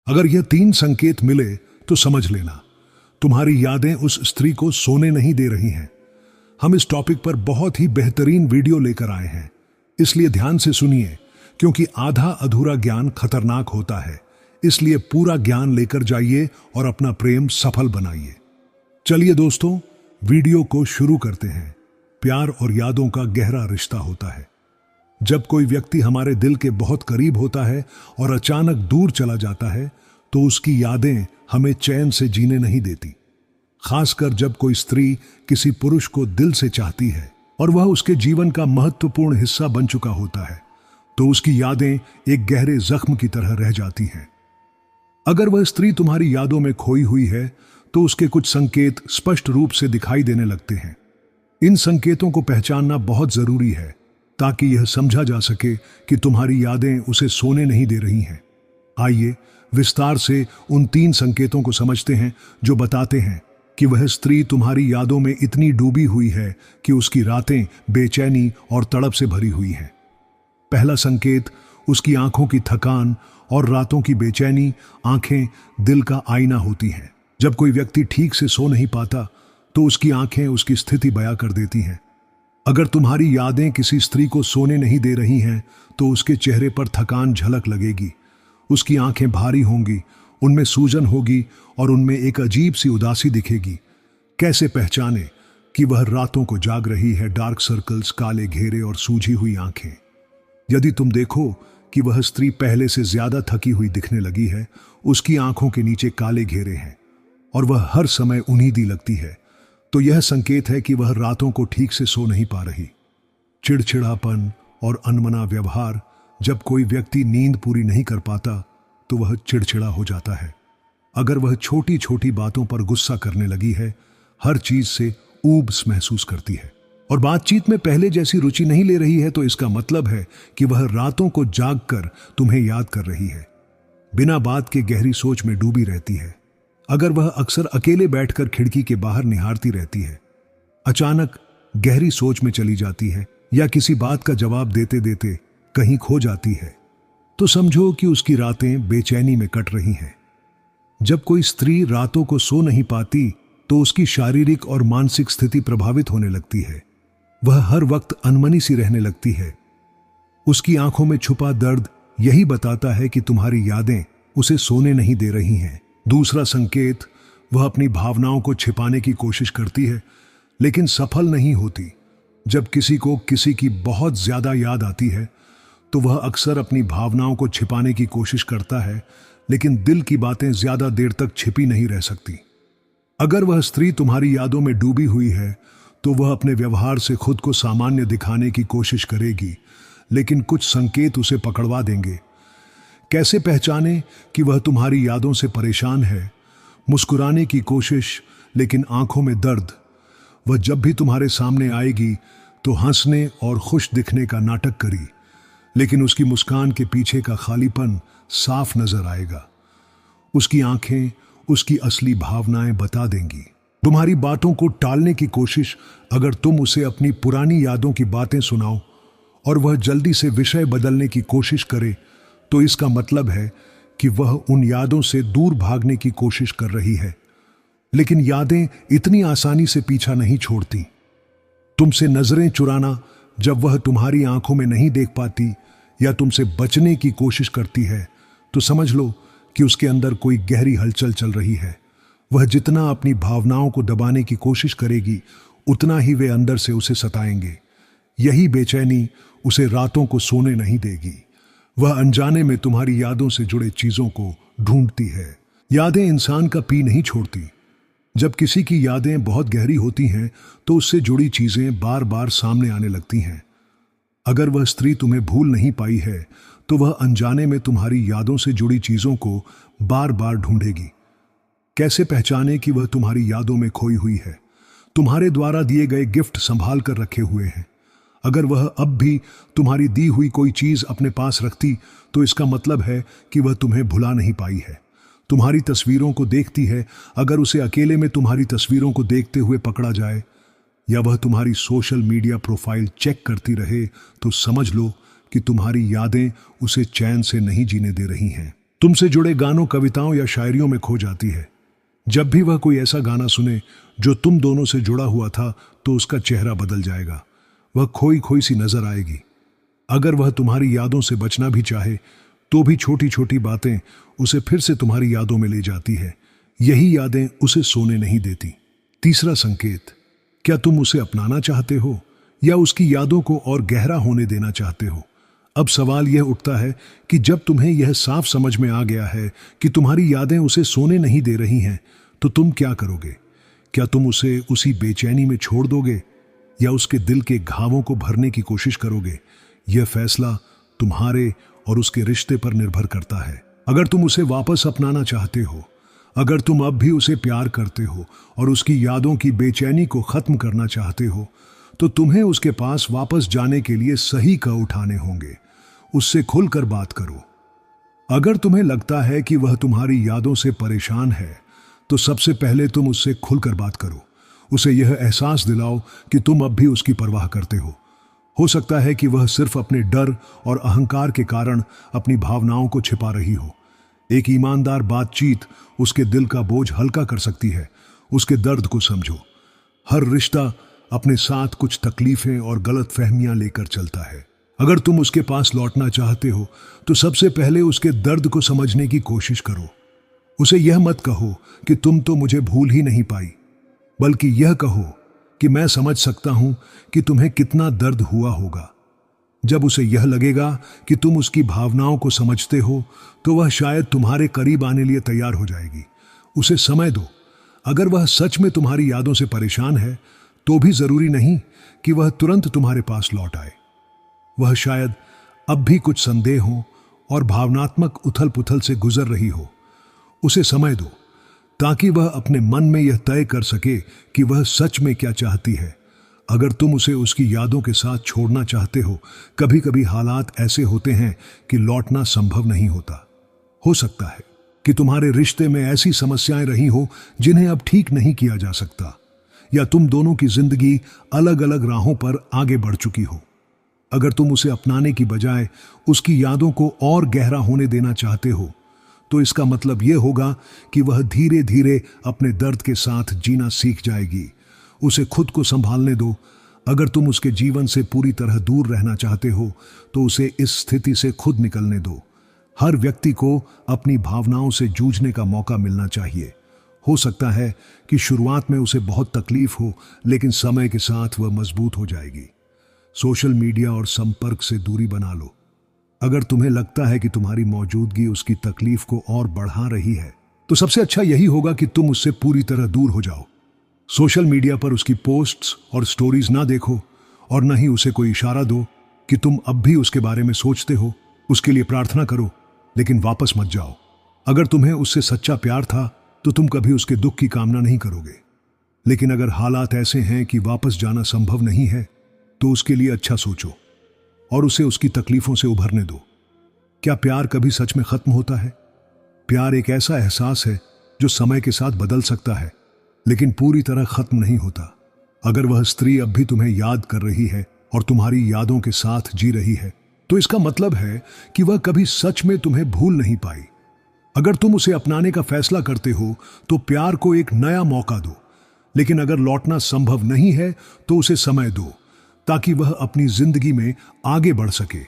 अगर यह 3 संकेत मिले तो समझ लेना तुम्हारी यादें उस स्त्री को सोने नहीं दे रही हैं। हम इस टॉपिक पर बहुत ही बेहतरीन वीडियो लेकर आए हैं, इसलिए ध्यान से सुनिए, क्योंकि आधा अधूरा ज्ञान खतरनाक होता है। इसलिए पूरा ज्ञान लेकर जाइए और अपना प्रेम सफल बनाइए। चलिए दोस्तों, वीडियो को शुरू करते हैं। प्यार और यादों का गहरा रिश्ता होता है। जब कोई व्यक्ति हमारे दिल के बहुत करीब होता है और अचानक दूर चला जाता है तो उसकी यादें हमें चैन से जीने नहीं देती। खासकर जब कोई स्त्री किसी पुरुष को दिल से चाहती है और वह उसके जीवन का महत्वपूर्ण हिस्सा बन चुका होता है, तो उसकी यादें एक गहरे जख्म की तरह रह जाती हैं। अगर वह स्त्री तुम्हारी यादों में खोई हुई है तो उसके कुछ संकेत स्पष्ट रूप से दिखाई देने लगते हैं। इन संकेतों को पहचानना बहुत जरूरी है ताकि यह समझा जा सके कि तुम्हारी यादें उसे सोने नहीं दे रही हैं। आइए विस्तार से उन 3 संकेतों को समझते हैं जो बताते हैं कि वह स्त्री तुम्हारी यादों में इतनी डूबी हुई है कि उसकी रातें बेचैनी और तड़प से भरी हुई हैं। पहला संकेत, उसकी आंखों की थकान और रातों की बेचैनी। आंखें दिल का आईना होती हैं। जब कोई व्यक्ति ठीक से सो नहीं पाता तो उसकी आंखें उसकी स्थिति बयां कर देती हैं। अगर तुम्हारी यादें किसी स्त्री को सोने नहीं दे रही हैं तो उसके चेहरे पर थकान झलक लगेगी। उसकी आंखें भारी होंगी, उनमें सूजन होगी और उनमें एक अजीब सी उदासी दिखेगी। कैसे पहचाने कि वह रातों को जाग रही है? डार्क सर्कल्स, काले घेरे और सूजी हुई आंखें। यदि तुम देखो कि वह स्त्री पहले से ज्यादा थकी हुई दिखने लगी है, उसकी आंखों के नीचे काले घेरे हैं और वह हर समय उन्नीदी लगती है, तो यह संकेत है कि वह रातों को ठीक से सो नहीं पा रही। चिड़चिड़ापन और अनमना व्यवहार। जब कोई व्यक्ति नींद पूरी नहीं कर पाता तो वह चिड़चिड़ा हो जाता है। अगर वह छोटी छोटी बातों पर गुस्सा करने लगी है, हर चीज से ऊब महसूस करती है और बातचीत में पहले जैसी रुचि नहीं ले रही है, तो इसका मतलब है कि वह रातों को जागकर तुम्हें याद कर रही है, बिना बात के गहरी सोच में डूबी रहती है। अगर वह अक्सर अकेले बैठकर खिड़की के बाहर निहारती रहती है, अचानक गहरी सोच में चली जाती है या किसी बात का जवाब देते देते कहीं खो जाती है, तो समझो कि उसकी रातें बेचैनी में कट रही हैं। जब कोई स्त्री रातों को सो नहीं पाती तो उसकी शारीरिक और मानसिक स्थिति प्रभावित होने लगती है। वह हर वक्त अनमनी सी रहने लगती है। उसकी आंखों में छुपा दर्द यही बताता है कि तुम्हारी यादें उसे सोने नहीं दे रही हैं। दूसरा संकेत, वह अपनी भावनाओं को छिपाने की कोशिश करती है लेकिन सफल नहीं होती। जब किसी को किसी की बहुत ज्यादा याद आती है तो वह अक्सर अपनी भावनाओं को छिपाने की कोशिश करता है, लेकिन दिल की बातें ज्यादा देर तक छिपी नहीं रह सकती। अगर वह स्त्री तुम्हारी यादों में डूबी हुई है तो वह अपने व्यवहार से खुद को सामान्य दिखाने की कोशिश करेगी, लेकिन कुछ संकेत उसे पकड़वा देंगे। कैसे पहचाने कि वह तुम्हारी यादों से परेशान है? मुस्कुराने की कोशिश लेकिन आंखों में दर्द। वह जब भी तुम्हारे सामने आएगी तो हंसने और खुश दिखने का नाटक करी, लेकिन उसकी मुस्कान के पीछे का खालीपन साफ नजर आएगा। उसकी आंखें उसकी असली भावनाएं बता देंगी। तुम्हारी बातों को टालने की कोशिश। अगर तुम उसे अपनी पुरानी यादों की बातें सुनाओ और वह जल्दी से विषय बदलने की कोशिश करे, तो इसका मतलब है कि वह उन यादों से दूर भागने की कोशिश कर रही है। लेकिन यादें इतनी आसानी से पीछा नहीं छोड़ती। तुमसे नजरें चुराना, जब वह तुम्हारी आंखों में नहीं देख पाती या तुमसे बचने की कोशिश करती है, तो समझ लो कि उसके अंदर कोई गहरी हलचल चल रही है। वह जितना अपनी भावनाओं को दबाने की कोशिश करेगी, उतना ही वे अंदर से उसे सताएंगे। यही बेचैनी उसे रातों को सोने नहीं देगी। वह अनजाने में तुम्हारी यादों से जुड़े चीजों को ढूंढती है। यादें इंसान का पी नहीं छोड़ती। जब किसी की यादें बहुत गहरी होती हैं तो उससे जुड़ी चीजें बार बार सामने आने लगती हैं। अगर वह स्त्री तुम्हें भूल नहीं पाई है तो वह अनजाने में तुम्हारी यादों से जुड़ी चीजों को बार बार ढूंढेगी। कैसे पहचाने कि वह तुम्हारी यादों में खोई हुई है? तुम्हारे द्वारा दिए गए गिफ्ट संभाल कर रखे हुए हैं। अगर वह अब भी तुम्हारी दी हुई कोई चीज अपने पास रखती तो इसका मतलब है कि वह तुम्हें भुला नहीं पाई है। तुम्हारी तस्वीरों को देखती है। अगर उसे अकेले में तुम्हारी तस्वीरों को देखते हुए पकड़ा जाए या वह तुम्हारी सोशल मीडिया प्रोफाइल चेक करती रहे तो समझ लो कि तुम्हारी यादें उसे चैन से नहीं जीने दे रही हैं। तुमसे जुड़े गानों, कविताओं या शायरियों में खो जाती है। जब भी वह कोई ऐसा गाना सुने जो तुम दोनों से जुड़ा हुआ था, तो उसका चेहरा बदल जाएगा। वह खोई खोई सी नजर आएगी। अगर वह तुम्हारी यादों से बचना भी चाहे तो भी छोटी छोटी बातें उसे फिर से तुम्हारी यादों में ले जाती है। यही यादें उसे सोने नहीं देती। तीसरा संकेत, क्या तुम उसे अपनाना चाहते हो या उसकी यादों को और गहरा होने देना चाहते हो? अब सवाल यह उठता है कि जब तुम्हें यह साफ समझ में आ गया है कि तुम्हारी यादें उसे सोने नहीं दे रही हैं, तो तुम क्या करोगे? क्या तुम उसे उसी बेचैनी में छोड़ दोगे या उसके दिल के घावों को भरने की कोशिश करोगे? यह फैसला तुम्हारे और उसके रिश्ते पर निर्भर करता है। अगर तुम उसे वापस अपनाना चाहते हो, अगर तुम अब भी उसे प्यार करते हो और उसकी यादों की बेचैनी को खत्म करना चाहते हो, तो तुम्हें उसके पास वापस जाने के लिए सही कदम उठाने होंगे। उससे खुलकर बात करो। अगर तुम्हें लगता है कि वह तुम्हारी यादों से परेशान है, तो सबसे पहले तुम उससे खुलकर बात करो। उसे यह एहसास दिलाओ कि तुम अब भी उसकी परवाह करते हो। हो सकता है कि वह सिर्फ अपने डर और अहंकार के कारण अपनी भावनाओं को छिपा रही हो। एक ईमानदार बातचीत उसके दिल का बोझ हल्का कर सकती है। उसके दर्द को समझो। हर रिश्ता अपने साथ कुछ तकलीफें और गलतफहमियां लेकर चलता है। अगर तुम उसके पास लौटना चाहते हो, तो सबसे पहले उसके दर्द को समझने की कोशिश करो। उसे यह मत कहो कि तुम तो मुझे भूल ही नहीं पाई, बल्कि यह कहो कि मैं समझ सकता हूं कि तुम्हें कितना दर्द हुआ होगा। जब उसे यह लगेगा कि तुम उसकी भावनाओं को समझते हो, तो वह शायद तुम्हारे करीब आने लिए तैयार हो जाएगी। उसे समय दो। अगर वह सच में तुम्हारी यादों से परेशान है, तो भी जरूरी नहीं कि वह तुरंत तुम्हारे पास लौट आए। वह शायद अब भी कुछ संदेह हो और भावनात्मक उथल पुथल से गुजर रही हो। उसे समय दो ताकि वह अपने मन में यह तय कर सके कि वह सच में क्या चाहती है। अगर तुम उसे उसकी यादों के साथ छोड़ना चाहते हो, कभी कभी हालात ऐसे होते हैं कि लौटना संभव नहीं होता। हो सकता है कि तुम्हारे रिश्ते में ऐसी समस्याएं रही हो जिन्हें अब ठीक नहीं किया जा सकता, या तुम दोनों की जिंदगी अलग अलग राहों पर आगे बढ़ चुकी हो। अगर तुम उसे अपनाने की बजाय उसकी यादों को और गहरा होने देना चाहते हो, तो इसका मतलब यह होगा कि वह धीरे धीरे अपने दर्द के साथ जीना सीख जाएगी। उसे खुद को संभालने दो। अगर तुम उसके जीवन से पूरी तरह दूर रहना चाहते हो, तो उसे इस स्थिति से खुद निकलने दो। हर व्यक्ति को अपनी भावनाओं से जूझने का मौका मिलना चाहिए। हो सकता है कि शुरुआत में उसे बहुत तकलीफ हो, लेकिन समय के साथ वह मजबूत हो जाएगी। सोशल मीडिया और संपर्क से दूरी बना लो। अगर तुम्हें लगता है कि तुम्हारी मौजूदगी उसकी तकलीफ को और बढ़ा रही है, तो सबसे अच्छा यही होगा कि तुम उससे पूरी तरह दूर हो जाओ। सोशल मीडिया पर उसकी पोस्ट्स और स्टोरीज ना देखो और न ही उसे कोई इशारा दो कि तुम अब भी उसके बारे में सोचते हो। उसके लिए प्रार्थना करो, लेकिन वापस मत जाओ। अगर तुम्हें उससे सच्चा प्यार था, तो तुम कभी उसके दुख की कामना नहीं करोगे। लेकिन अगर हालात ऐसे हैं कि वापस जाना संभव नहीं है, तो उसके लिए अच्छा सोचो और उसे उसकी तकलीफों से उभरने दो। क्या प्यार कभी सच में खत्म होता है? प्यार एक ऐसा एहसास है जो समय के साथ बदल सकता है, लेकिन पूरी तरह खत्म नहीं होता। अगर वह स्त्री अब भी तुम्हें याद कर रही है और तुम्हारी यादों के साथ जी रही है, तो इसका मतलब है कि वह कभी सच में तुम्हें भूल नहीं पाई। अगर तुम उसे अपनाने का फैसला करते हो, तो प्यार को एक नया मौका दो। लेकिन अगर लौटना संभव नहीं है, तो उसे समय दो ताकि वह अपनी जिंदगी में आगे बढ़ सके।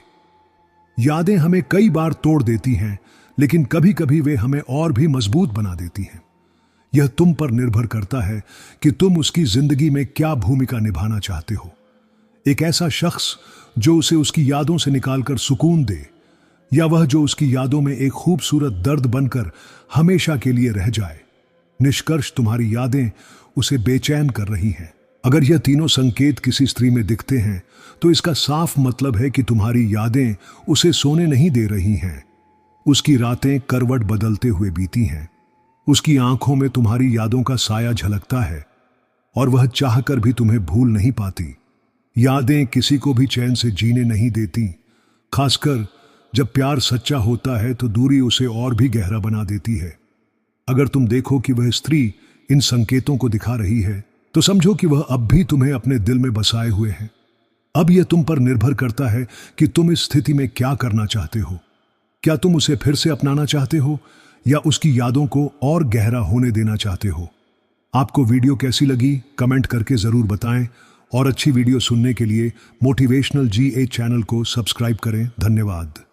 यादें हमें कई बार तोड़ देती हैं, लेकिन कभी कभी वे हमें और भी मजबूत बना देती हैं। यह तुम पर निर्भर करता है कि तुम उसकी जिंदगी में क्या भूमिका निभाना चाहते हो। एक ऐसा शख्स जो उसे उसकी यादों से निकालकर सुकून दे, या वह जो उसकी यादों में एक खूबसूरत दर्द बनकर हमेशा के लिए रह जाए। निष्कर्ष, तुम्हारी यादें उसे बेचैन कर रही हैं। अगर यह तीनों संकेत किसी स्त्री में दिखते हैं, तो इसका साफ मतलब है कि तुम्हारी यादें उसे सोने नहीं दे रही हैं। उसकी रातें करवट बदलते हुए बीती हैं। उसकी आंखों में तुम्हारी यादों का साया झलकता है और वह चाहकर भी तुम्हें भूल नहीं पाती। यादें किसी को भी चैन से जीने नहीं देती। खासकर जब प्यार सच्चा होता है, तो दूरी उसे और भी गहरा बना देती है। अगर तुम देखो कि वह स्त्री इन संकेतों को दिखा रही है, तो समझो कि वह अब भी तुम्हें अपने दिल में बसाए हुए है। अब यह तुम पर निर्भर करता है कि तुम इस स्थिति में क्या करना चाहते हो। क्या तुम उसे फिर से अपनाना चाहते हो या उसकी यादों को और गहरा होने देना चाहते हो? आपको वीडियो कैसी लगी कमेंट करके ज़रूर बताएं और अच्छी वीडियो सुनने के लिए मोटिवेशनल GA चैनल को सब्सक्राइब करें। धन्यवाद।